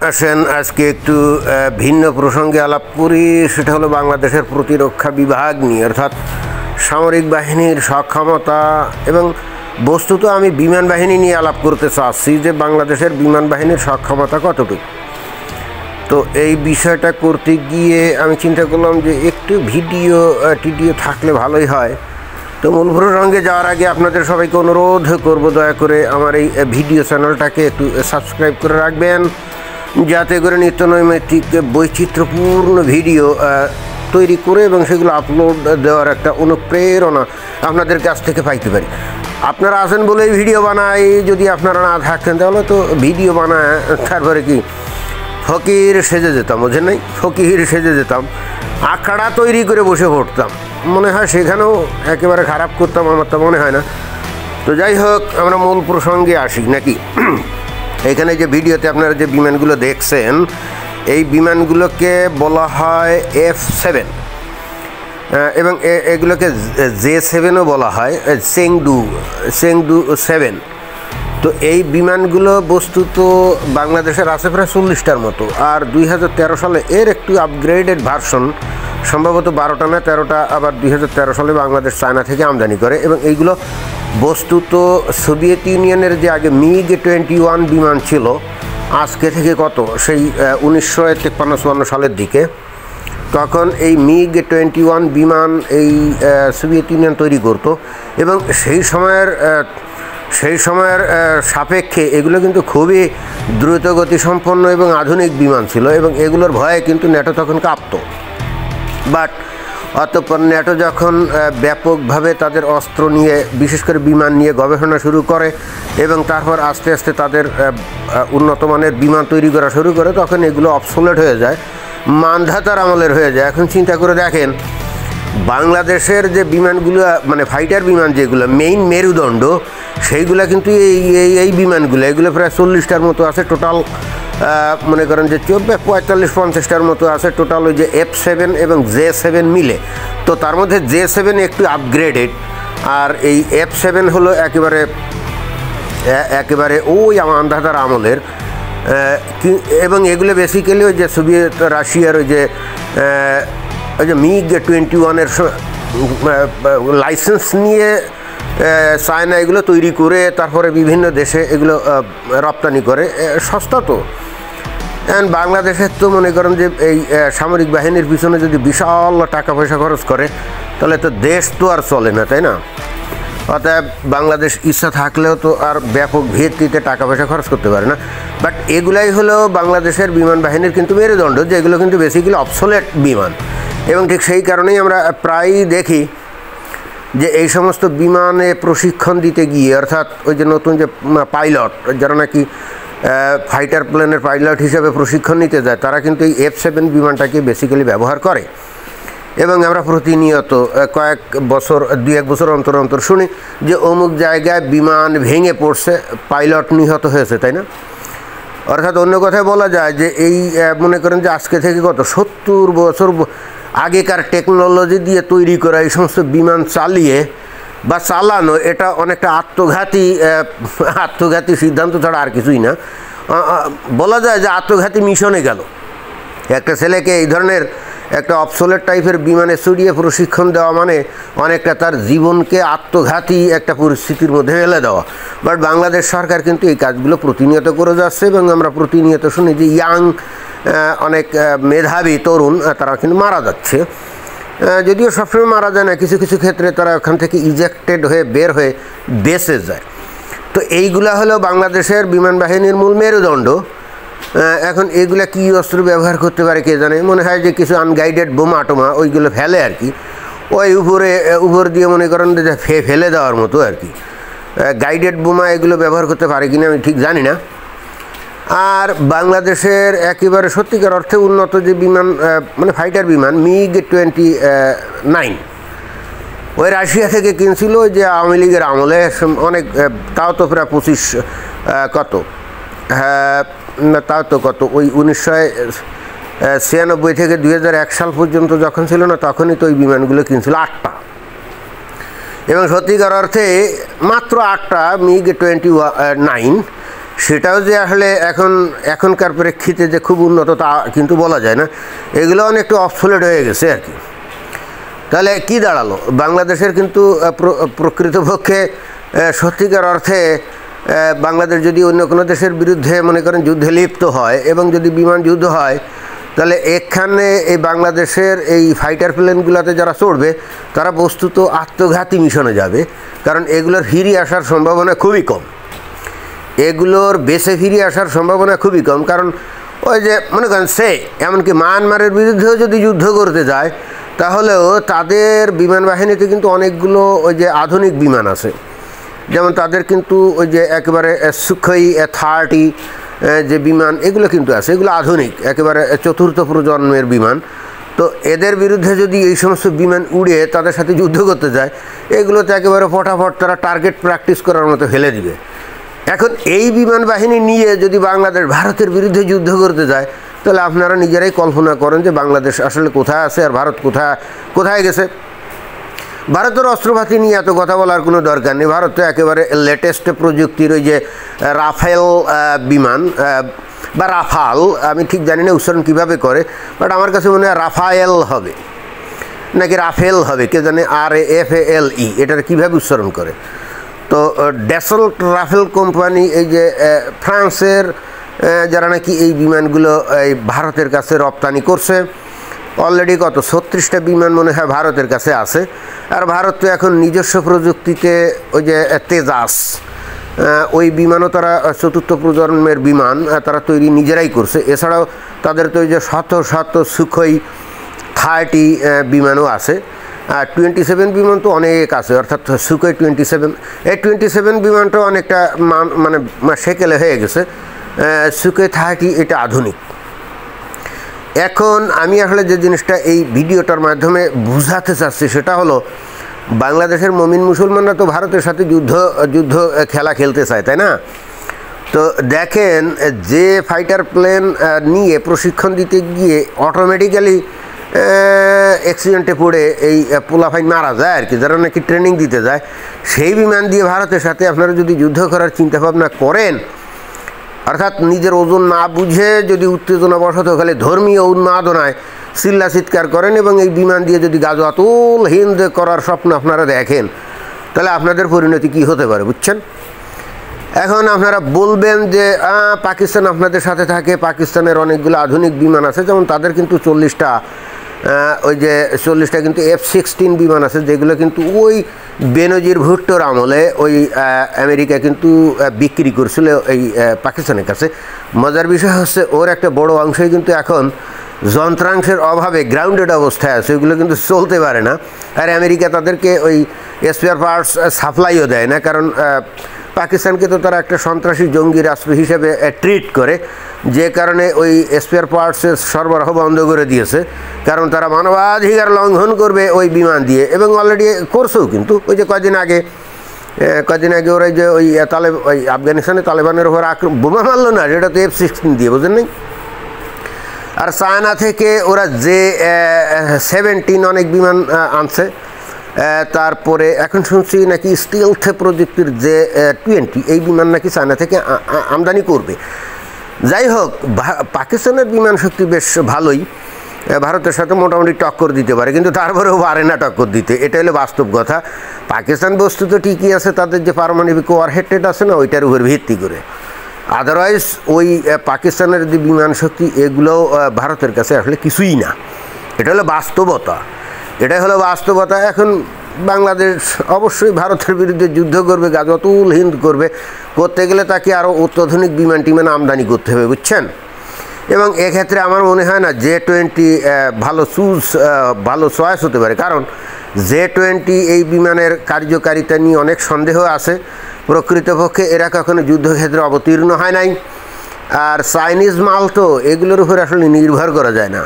আসেন আজকে একটু ভিন্ন প্রসঙ্গে আলাপ করি। সেটা হলো বাংলাদেশের প্রতিরক্ষা বিভাগ নিয়ে, অর্থাৎ সামরিক বাহিনীর সক্ষমতা। এবং বস্তুত আমি বিমান বাহিনী নিয়ে আলাপ করতে চাচ্ছি যে বাংলাদেশের বিমান বাহিনীর সক্ষমতা কতটুকু। তো এই বিষয়টা করতে গিয়ে আমি চিন্তা করলাম যে একটু টিডিও থাকলে ভালোই হয়। তো মূল প্রসঙ্গে যাওয়ার আগে আপনাদের সবাইকে অনুরোধ করব, দয়া করে আমার এই ভিডিও চ্যানেলটাকে একটু সাবস্ক্রাইব করে রাখবেন, যাতে করে নিত্য নৈমিত্তিক বৈচিত্র্যপূর্ণ ভিডিও তৈরি করে এবং সেগুলো আপলোড দেওয়ার একটা অনুপ্রেরণা আপনাদের কাছ থেকে পাইতে পারি। আপনারা আছেন বলেই ভিডিও বানাই, যদি আপনারা না থাকতেন তাহলে তো ভিডিও বানায় তারপরে কি ফকির সেজে যেতাম, বোঝেন নাই, ফকির সেজে যেতাম, আখড়া তৈরি করে বসে পড়তাম। মনে হয় সেখানেও একেবারে খারাপ করতাম, আমার তো মনে হয় না। তো যাই হোক, আমরা মূল প্রসঙ্গে আসি নাকি। এখানে যে ভিডিওতে আপনারা যে বিমানগুলো দেখছেন, এই বিমানগুলোকে বলা হয় F7 এবং এগুলোকে J7ও বলা হয়, চেংদু 7। তো এই বিমানগুলো বস্তুত বাংলাদেশের আছে প্রায় 40টার মতো। আর 2013 সালে এর একটু আপগ্রেডেড ভার্সন, সম্ভবত 12টা না 13টা, আবার 2013 সালে বাংলাদেশ চায়না থেকে আমদানি করে। এবং এইগুলো বস্তুত সোভিয়েত ইউনিয়নের যে আগে MiG-21 বিমান ছিল, আজকে থেকে কত সেই 1953-54 সালের দিকে, তখন এই MiG-21 বিমান এই সোভিয়েত ইউনিয়ন তৈরি করত। এবং সেই সময়ের সাপেক্ষে এগুলো কিন্তু খুবই দ্রুতগতিসম্পন্ন এবং আধুনিক বিমান ছিল, এবং এগুলোর ভয়ে কিন্তু ন্যাটো তখন কাঁপত। বাট অতঃপর ন্যাটো যখন ব্যাপকভাবে তাদের অস্ত্র নিয়ে, বিশেষ করে বিমান নিয়ে গবেষণা শুরু করে এবং তারপর আস্তে আস্তে তাদের উন্নত মানের বিমান তৈরি করা শুরু করে, তখন এগুলো অবসোলেট হয়ে যায়, মানধাতার আমলের হয়ে যায়। এখন চিন্তা করে দেখেন, বাংলাদেশের যে বিমানগুলো, মানে ফাইটার বিমান যেগুলো মেইন মেরুদণ্ড, সেইগুলো কিন্তু এই বিমানগুলো, এগুলো প্রায় 40টার মতো আছে টোটাল। মনে করেন যে 45-50টার মতো আছে টোটাল, ওই যে F7 এবং J7 মিলে। তো তার মধ্যে J7 একটু আপগ্রেডেড, আর এই F7 হলো একেবারে ওই মানধাতার আমলের। এবং এগুলো বেসিক্যালি ওই যে সোভিয়েত রাশিয়ার ওই যে MiG-21-এর লাইসেন্স নিয়ে চায়না এগুলো তৈরি করে তারপরে বিভিন্ন দেশে এগুলো রপ্তানি করে, সস্তা তো। অ্যান্ড বাংলাদেশের তো মনে করেন যে এই সামরিক বাহিনীর পিছনে যদি বিশাল টাকা পয়সা খরচ করে, তাহলে তো দেশ তো আর চলে না, তাই না? অতএব বাংলাদেশ ইচ্ছা থাকলেও তো আর ব্যাপক ভিত্তিতে টাকা পয়সা খরচ করতে পারে না। বাট এগুলাই হলো বাংলাদেশের বিমান বাহিনীর কিন্তু মেরুদণ্ড, যে এগুলো কিন্তু বেসিক্যালি অবসোলেট বিমান। এবং ঠিক সেই কারণেই আমরা প্রায়ই দেখি যে এই সমস্ত বিমানে প্রশিক্ষণ দিতে গিয়ে, অর্থাৎ ওই যে নতুন যে পাইলট, যারা নাকি ফাইটার প্লেনের পাইলট হিসেবে প্রশিক্ষণ নিতে যায়, তারা কিন্তু এই F7 বিমানটাকে বেসিক্যালি ব্যবহার করে। এবং আমরা প্রতিনিয়ত কয়েক বছর, 2-1 বছর অন্তর অন্তর শুনি যে অমুক জায়গায় বিমান ভেঙে পড়ছে, পাইলট নিহত হয়েছে, তাই না? অর্থাৎ অন্য কথায় বলা যায় যে এই মনে করেন যে আজকে থেকে কত 70 বছর আগেকার টেকনোলজি দিয়ে তৈরি করা এই সমস্ত বিমান চালিয়ে বা চালানো, এটা অনেকটা আত্মঘাতী সিদ্ধান্ত ছাড়া আর কিছুই না। বলা যায় যে আত্মঘাতী মিশনে গেল। একটা ছেলেকে এই ধরনের একটা অবসোলেট টাইপের বিমানে চড়িয়ে প্রশিক্ষণ দেওয়া মানে অনেকটা তার জীবনকে আত্মঘাতী একটা পরিস্থিতির মধ্যে ফেলে দেওয়া। বাট বাংলাদেশ সরকার কিন্তু এই কাজগুলো প্রতিনিয়ত করে যাচ্ছে, এবং আমরা প্রতিনিয়ত শুনি যে অনেক মেধাবী তরুণ তারা কিন্তু মারা যাচ্ছে। যদিও সবসময় মারা যায় না, কিছু কিছু ক্ষেত্রে তারা ওখান থেকে ইজেক্টেড হয়ে বের হয়ে বেঁচে যায়। তো এইগুলা হলো বাংলাদেশের বিমান বাহিনীর মূল মেরুদণ্ড। এখন এগুলা কী অস্ত্র ব্যবহার করতে পারে কে জানে। মনে হয় যে কিছু আনগাইডেড বোমা টোমা ওইগুলো ফেলে আর কি, ওই উপর দিয়ে মনে করেন যে ফেলে দেওয়ার মতো আর কি। গাইডেড বোমা এগুলো ব্যবহার করতে পারে কিনা আমি ঠিক জানি না। আর বাংলাদেশের একেবারে সত্যিকার অর্থে উন্নত যে বিমান, মানে ফাইটার বিমান MiG-29, ওই রাশিয়া থেকে কিনছিল যে আওয়ামী লীগের আমলে অনেক, তাও তো প্রায় 25 কত, হ্যাঁ তাও তো কত, ওই 1996 থেকে 2001 সাল পর্যন্ত যখন ছিল না, তখনই তো ওই বিমানগুলো কিনছিল 8টা। এবং সত্যিকার অর্থে মাত্র 8টা MiG-29 সেটাও যে আসলে এখনকার প্রেক্ষিতে যে খুব উন্নত তা কিন্তু বলা যায় না, এগুলো অনেকটা অবসোলেট হয়ে গেছে আর কি। তাহলে কি দাঁড়ালো, বাংলাদেশের কিন্তু প্রকৃতপক্ষে সত্যিকার অর্থে বাংলাদেশ যদি অন্য কোনো দেশের বিরুদ্ধে মনে করেন যুদ্ধে লিপ্ত হয় এবং যদি বিমান যুদ্ধ হয়, তাহলে এখানে এই বাংলাদেশের এই ফাইটার প্লেনগুলোতে যারা চড়বে তারা বস্তুত আত্মঘাতী মিশনে যাবে, কারণ এগুলোর ফিরে আসার সম্ভাবনা খুবই কম, এগুলোর বেঁচে ফিরে আসার সম্ভাবনা খুবই কম। কারণ ওই যে মনে করেন এমনকি মায়ানমারের বিরুদ্ধেও যদি যুদ্ধ করতে যায়, তাহলেও তাদের বিমান বাহিনীতে কিন্তু অনেকগুলো ওই যে আধুনিক বিমান আছে, যেমন তাদের কিন্তু ওই যে একেবারে সুখোই 30 যে বিমান এগুলো কিন্তু আছে, এগুলো আধুনিক একেবারে 4th প্রজন্মের বিমান। তো এদের বিরুদ্ধে যদি এই সমস্ত বিমান উড়ে তাদের সাথে যুদ্ধ করতে যায়, এগুলোতে একেবারে ফটাফট তারা টার্গেট প্র্যাকটিস করার মতো ফেলে দিবে। এখন এই বিমান বাহিনী নিয়ে যদি বাংলাদেশ ভারতের বিরুদ্ধে যুদ্ধ করতে যায়, তাহলে আপনারা নিজেরাই কল্পনা করেন যে বাংলাদেশ আসলে কোথায় আছে আর ভারত কোথায় গেছে। ভারতের অস্ত্রপাতি নিয়ে এত কথা বলার কোনো দরকার নেই, ভারত তো একেবারে লেটেস্ট প্রযুক্তির ওই যে রাফেল বিমান বা রাফাল, আমি ঠিক জানি না উচ্চারণ কীভাবে করে, বাট আমার কাছে মনে হয় রাফায়েল হবে নাকি রাফেল হবে, কে জানে, RAFALE এটার কীভাবে উচ্চারণ করে। তো ড্যাসল্ট রাফেল কোম্পানি এই যে ফ্রান্সের যারা নাকি এই বিমানগুলো এই ভারতের কাছে রপ্তানি করছে, অলরেডি কত 36টা বিমান মনে হয় ভারতের কাছে আছে। আর ভারত তো এখন নিজস্ব প্রযুক্তিতে ওই যে তেজাস ওই বিমানও তারা 4th প্রজন্মের বিমান তারা তৈরি নিজেরাই করছে। এছাড়াও তাদের তো ওই যে শত সুখোই 30 বিমানও আছে, আর 27 বিমান তো অনেক আছে, অর্থাৎ সুখোই 27, এই 27 বিমানটা অনেকটা মানে সেকেলে হয়ে গেছে। সুখোই 30 এটা আধুনিক। এখন আমি আসলে যে জিনিসটা এই ভিডিওটার মাধ্যমে বুঝাতে চাচ্ছি সেটা হলো, বাংলাদেশের মমিন মুসলমানরা তো ভারতের সাথে যুদ্ধ খেলা খেলতে চায়, তাই না? তো দেখেন, যে ফাইটার প্লেন নিয়ে প্রশিক্ষণ দিতে গিয়ে অটোমেটিক্যালি অ্যাক্সিডেন্টে পড়ে এই পোলাফাইন মারা যায় আর কি, যারা নাকি ট্রেনিং দিতে যায়, সেই বিমান দিয়ে ভারতের সাথে আপনারা যদি যুদ্ধ করার চিন্তাভাবনা করেন, অর্থাৎ নিজের ওজন না বুঝে যদি উত্তেজনাবশত খালি ধর্মীয় উন্মাদনায় চিল্লা চিৎকার করেন এবং এই বিমান দিয়ে যদি গাজওয়াতুল হিন্দ করার স্বপ্ন আপনারা দেখেন, তাহলে আপনাদের পরিণতি কী হতে পারে বুঝছেন? এখন আপনারা বলবেন যে পাকিস্তান আপনাদের সাথে থাকে, পাকিস্তানের অনেকগুলো আধুনিক বিমান আছে, যেমন তাদের কিন্তু 40টা ওই যে 40টা কিন্তু F-16 বিমান আছে, যেগুলো কিন্তু ওই বেনজির ভুট্টোর আমলে ওই আমেরিকা কিন্তু বিক্রি করছিল এই পাকিস্তানের কাছে। মজার বিষয় হচ্ছে ওর একটা বড় অংশই কিন্তু এখন যন্ত্রাংশের অভাবে গ্রাউন্ডেড অবস্থায় আছে, ওইগুলো কিন্তু চলতে পারে না। আর আমেরিকা তাদেরকে ওই স্পেয়ার পার্টস সাপ্লাইও দেয় না, কারণ পাকিস্তানকে তো তারা একটা সন্ত্রাসী জঙ্গি রাষ্ট্র হিসেবে ট্রিট করে, যে কারণে ওই স্পেয়ার পার্টসের সরবরাহ বন্ধ করে দিয়েছে, কারণ তারা মানবাধিকার লঙ্ঘন করবে ওই বিমান দিয়ে, এবং অলরেডি করছেও। কিন্তু ওই যে কদিন আগে ওরা যে ওই আফগানিস্তানে তালেবানের ওপর বোমা মারল না, সেটা তো F-16 দিয়ে, বুঝলেন নাই? আর চায়না থেকে ওরা যে 17 অনেক বিমান আনছে, তারপরে এখন শুনছি নাকি স্টিলথ প্রযুক্তির যে 20 এই বিমান নাকি চায়না থেকে আমদানি করবে। যাই হোক, পাকিস্তানের বিমান শক্তি বেশ ভালোই, ভারতের সাথে মোটামুটি টক্কর দিতে পারে, কিন্তু তারপরেও পারে না টক্কর দিতে, এটা হলো বাস্তব কথা। পাকিস্তান বস্তুত ঠিকই আছে, তাদের যে পারমাণবিক ওয়ারহেড আছে না, ওইটার উপর ভিত্তি করে। আদারওয়াইজ ওই পাকিস্তানের যে বিমান শক্তি এগুলো ভারতের কাছে আসলে কিছুই না, এটা হলো বাস্তবতা, এটাই হলো বাস্তবতা। এখন বাংলাদেশ অবশ্যই ভারতের বিরুদ্ধে যুদ্ধ করবে, গাজওয়াতুল হিন্দ করতে গেলে তাকে আরও অত্যাধুনিক বিমান টিমান আমদানি করতে হবে, বুঝছেন? এবং এক্ষেত্রে আমার মনে হয় না J-20 ভালো চয়েস হতে পারে, কারণ J-20 এই বিমানের কার্যকারিতা নিয়ে অনেক সন্দেহ আছে। প্রকৃতপক্ষে এরা কখনো যুদ্ধক্ষেত্রে অবতীর্ণ হয় নাই, আর চাইনিজ মাল তো এগুলোর উপর আসলে নির্ভর করা যায় না।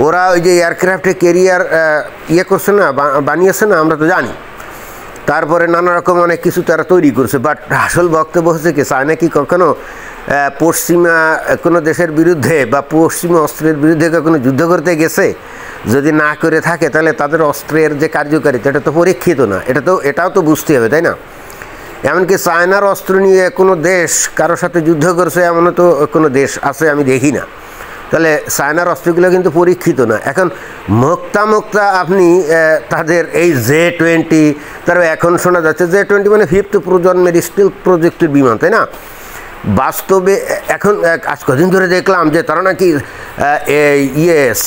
ওরা ওই যে এয়ারক্রাফটে ক্যারিয়ার করছে না, বানিয়েছে না, আমরা তো জানি। তারপরে নানা রকম অনেক কিছু তারা তৈরি করছে, বাট আসল বক্তব্য হচ্ছে কি, চায়না কি কখনো পশ্চিমা কোনো দেশের বিরুদ্ধে বা পশ্চিমা অস্ত্রের বিরুদ্ধে কখনো যুদ্ধ করতে গেছে? যদি না করে থাকে, তাহলে তাদের অস্ত্রের যে কার্যকারিতা এটা তো পরীক্ষিত না, এটাও তো বুঝতে হবে, তাই না? এমনকি চায়নার অস্ত্র নিয়ে কোনো দেশ কারোর সাথে যুদ্ধ করছে এমনও তো কোনো দেশ আছে আমি দেখি না। তাহলে চায়নার অস্ত্রগুলো কিন্তু পরীক্ষিত না। এখন মুক্তা আপনি তাদের এই J-20, তারপরে এখন শোনা যাচ্ছে J-20 মানে 5th প্রজন্মের স্টিল প্রযুক্তির বিমান, তাই না? বাস্তবে এখন আজ কদিন ধরে দেখলাম যে তারা নাকি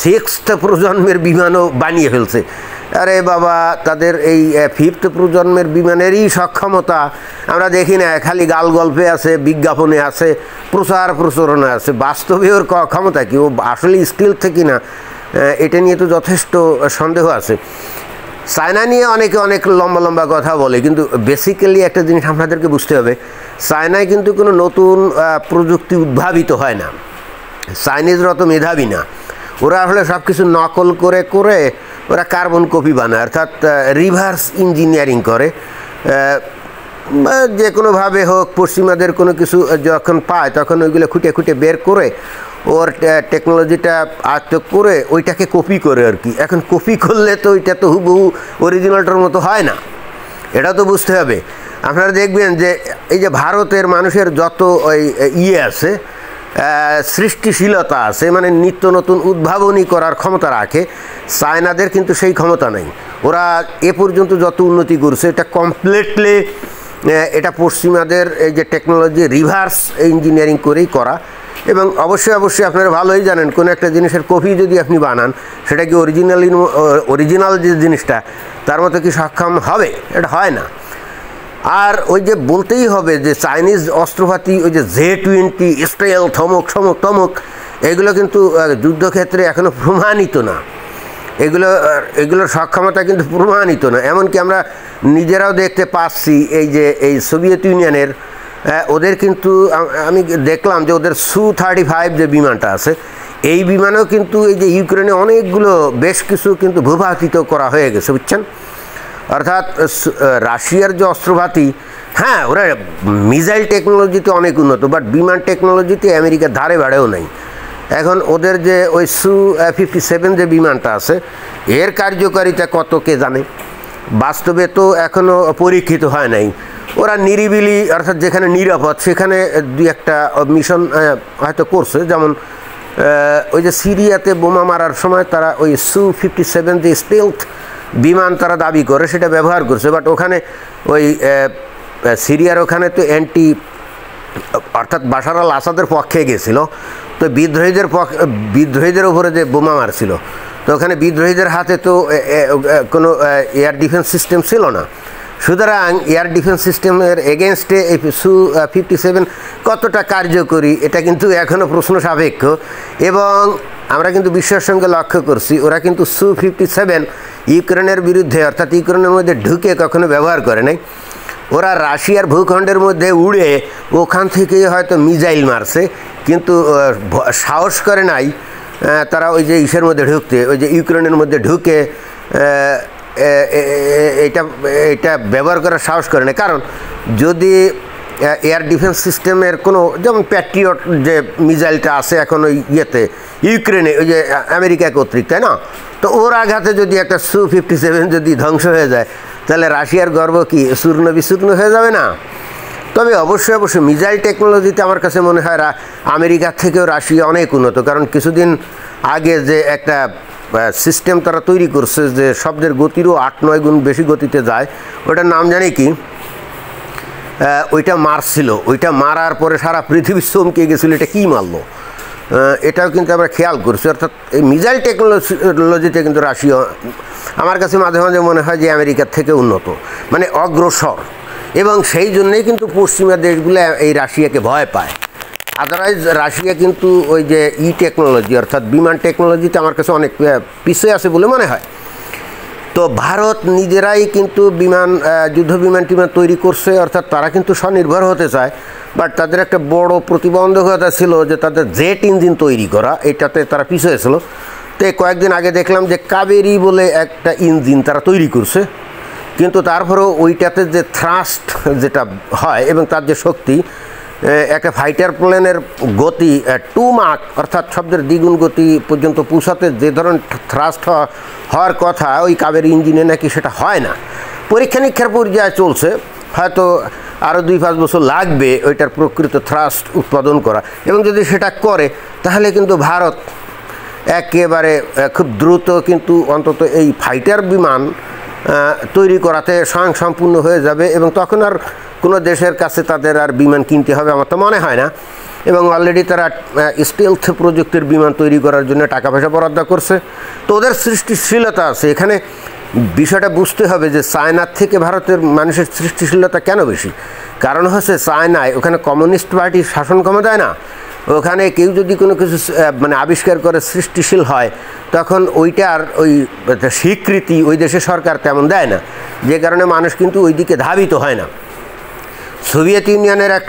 6th প্রজন্মের বিমানও বানিয়ে ফেলছে। আরে বাবা, তাদের এই 5th প্রজন্মের বিমানেরই সক্ষমতা আমরা দেখি না, খালি গাল গল্পে আছে, বিজ্ঞাপনে আছে, প্রচারণা আছে। বাস্তবে ওর ক্ষমতা কি, ও আসলে স্টিল থেকে না, এটা নিয়ে তো যথেষ্ট সন্দেহ আছে। চায়না নিয়ে অনেকে অনেক লম্বা কথা বলে, কিন্তু বেসিক্যালি একটা জিনিস আপনাদেরকে বুঝতে হবে, চায়নায় কিন্তু কোনো নতুন প্রযুক্তি উদ্ভাবিত হয় না। চাইনিজরা অত মেধাবী না, ওরা আসলে সব কিছু নকল করে ওরা কার্বন কপি বানায়, অর্থাৎ রিভার্স ইঞ্জিনিয়ারিং করে। যে কোনোভাবে হোক পশ্চিমাদের কোনো কিছু যখন পায় তখন ওইগুলো খুঁটে বের করে ওর টেকনোলজিটা আয়ত্ত করে ওইটাকে কপি করে আর কি। এখন কপি করলে তো ওইটা তো হুবহু অরিজিনালটার মতো হয় না, এটা তো বুঝতে হবে। আপনারা দেখবেন যে এই যে ভারতের মানুষের যত ওই আছে, সৃষ্টিশীলতা আছে, মানে নিত্য নতুন উদ্ভাবনী করার ক্ষমতা রাখে, চায়নাদের কিন্তু সেই ক্ষমতা নেই। ওরা এ পর্যন্ত যত উন্নতি করছে এটা কমপ্লিটলি এটা পশ্চিমাদের এই যে টেকনোলজি রিভার্স ইঞ্জিনিয়ারিং করেই করা। এবং অবশ্যই আপনারা ভালোই জানেন, কোনো একটা জিনিসের কপি যদি আপনি বানান, সেটা কি অরিজিনাল যে জিনিসটা তার মতো কি সক্ষম হবে? এটা হয় না। আর ওই যে বলতেই হবে যে চাইনিজ অস্ত্রপাতি, ওই যে J-20 স্টাইল থমক এগুলো কিন্তু যুদ্ধক্ষেত্রে এখনও প্রমাণিত না, এগুলোর সক্ষমতা কিন্তু প্রমাণিত না। এমনকি আমরা নিজেরাও দেখতে পাচ্ছি এই সোভিয়েত ইউনিয়নের ওদের কিন্তু আমি দেখলাম যে ওদের Su-35 যে বিমানটা আছে, এই বিমানেও কিন্তু এই যে ইউক্রেনে অনেকগুলো বেশ কিছু কিন্তু ভূপাতিত করা হয়ে গেছে, বুঝছেন? অর্থাৎ রাশিয়ার যে অস্ত্রপাতি, হ্যাঁ ওরা মিসাইল টেকনোলজিতে অনেক উন্নত, বাট বিমান টেকনোলজিতে আমেরিকার ধারে বাড়েও নাই। এখন ওদের যে ওই Su-57 যে বিমানটা আছে, এর কার্যকারিতা কত কে জানে, বাস্তবে তো এখনও পরীক্ষিত হয় নাই। ওরা নিরিবিলি, অর্থাৎ যেখানে নিরাপদ সেখানে দুই একটা মিশন হয়তো করছে, যেমন ওই যে সিরিয়াতে বোমা মারার সময় তারা ওই Su-57 যে স্টেলথ বিমান তারা দাবি করে সেটা ব্যবহার করছে, বাট ওখানে ওই সিরিয়ার ওখানে তো অর্থাৎ বাশার আল আসাদের পক্ষে গেছিল, তো বিদ্রোহীদের উপরে যে বোমা মারছিল, তো ওখানে বিদ্রোহীদের হাতে তো কোনো এয়ার ডিফেন্স সিস্টেম ছিল না। সুতরাং এয়ার ডিফেন্স সিস্টেমের এগেনস্টে এই Su-57 কতটা কার্যকরী এটা কিন্তু এখনও প্রশ্ন সাপেক্ষ। এবং আমরা কিন্তু বিশ্বের সঙ্গে লক্ষ্য করছি, ওরা কিন্তু Su-57 ইউক্রেনের বিরুদ্ধে, অর্থাৎ ইউক্রেনের মধ্যে ঢুকে কখনো ব্যবহার করে নাই। ওরা রাশিয়ার ভূখণ্ডের মধ্যে উড়ে ওখান থেকেই হয়তো মিসাইল মারছে, কিন্তু সাহস করে নাই তারা ওই যে ইসের মধ্যে ঢুকতে, ওই যে ইউক্রেনের মধ্যে ঢুকে এটা ব্যবহার করার সাহস করে না। কারণ যদি এয়ার ডিফেন্স সিস্টেমের কোনো, যেমন প্যাট্রিয়ট যে মিসাইলটা আছে এখন ওই ইউক্রেনে, ওই যে আমেরিকা কর্তৃক, তাই না? তো ওর আঘাতে যদি একটা Su-57 যদি ধ্বংস হয়ে যায়, তাহলে রাশিয়ার গর্ব কি চূর্ণ বিচূর্ণ হয়ে যাবে না? তবে অবশ্যই মিসাইল টেকনোলজিতে আমার কাছে মনে হয় আমেরিকার থেকেও রাশিয়া অনেক উন্নত। কারণ কিছুদিন আগে যে একটা সিস্টেম তারা তৈরি করছে যে শব্দের গতিরও 8-9 গুণ বেশি গতিতে যায়, ওটার নাম জানি কি, ওইটা মারছিল, ওইটা মারার পরে সারা পৃথিবী চমকে গেছিলো, এটা কী মারলো, এটাও কিন্তু আমরা খেয়াল করছি। অর্থাৎ এই মিসাইল টেকনোলজিতে কিন্তু রাশিয়া আমার কাছে মাঝে মাঝে মনে হয় যে আমেরিকার থেকে উন্নত, মানে অগ্রসর। এবং সেই জন্যেই কিন্তু পশ্চিমা দেশগুলো এই রাশিয়াকে ভয় পায়। আদারওয়াইজ রাশিয়া কিন্তু ওই যে টেকনোলজি, অর্থাৎ বিমান টেকনোলজিতে আমার কাছে অনেক পিছিয়ে আছে বলে মনে হয়। তো ভারত নিজেরাই কিন্তু যুদ্ধ বিমান তৈরি করছে, অর্থাৎ তারা কিন্তু স্বনির্ভর হতে চায়, বাট তাদের একটা বড় প্রতিবন্ধকতা ছিল যে তাদের জেট ইঞ্জিন তৈরি করা, এটাতে তারা পিছিয়ে ছিল। তো কয়েকদিন আগে দেখলাম যে কাবেরী বলে একটা ইঞ্জিন তারা তৈরি করছে, কিন্তু তারপরেও ওইটাতে যে থ্রাস্ট যেটা হয় এবং তার যে শক্তি, একটা ফাইটার প্লেনের গতি 2 মাক, অর্থাৎ শব্দের দ্বিগুণ গতি পর্যন্ত পৌঁছাতে যে ধরনের থ্রাস্ট হওয়ার কথা ওই কাবেরী ইঞ্জিনে নাকি সেটা হয় না। পরীক্ষা নিরীক্ষার পর্যায়ে চলছে, হয়তো আরও 2-5 বছর লাগবে ওইটার প্রকৃত থ্রাস্ট উৎপাদন করা, এবং যদি সেটা করে তাহলে কিন্তু ভারত একেবারে খুব দ্রুত কিন্তু অন্তত এই ফাইটার বিমান তৈরি করাতে স্বয়ংসম্পূর্ণ হয়ে যাবে, এবং তখন আর কোনো দেশের কাছে তাদের আর বিমান কিনতে হবে আমার তো মনে হয় না। এবং অলরেডি তারা স্টেলথ প্রযুক্তির বিমান তৈরি করার জন্য টাকা পয়সা বরাদ্দ করছে, তো ওদের সৃষ্টিশীলতা আছে। এখানে বিষয়টা বুঝতে হবে যে চায়নার থেকে ভারতের মানুষের সৃষ্টিশীলতা কেন বেশি। কারণ হচ্ছে চায়নায় ওখানে কমিউনিস্ট পার্টির শাসন ক্ষমতায় না, ওখানে কেউ যদি কোনো কিছু মানে আবিষ্কার করে সৃষ্টিশীল হয় তখন ওইটার ওই স্বীকৃতি ওই দেশের সরকার তেমন দেয় না, যে কারণে মানুষ কিন্তু ওই দিকে ধাবিত হয় না। সোভিয়েত ইউনিয়নের এক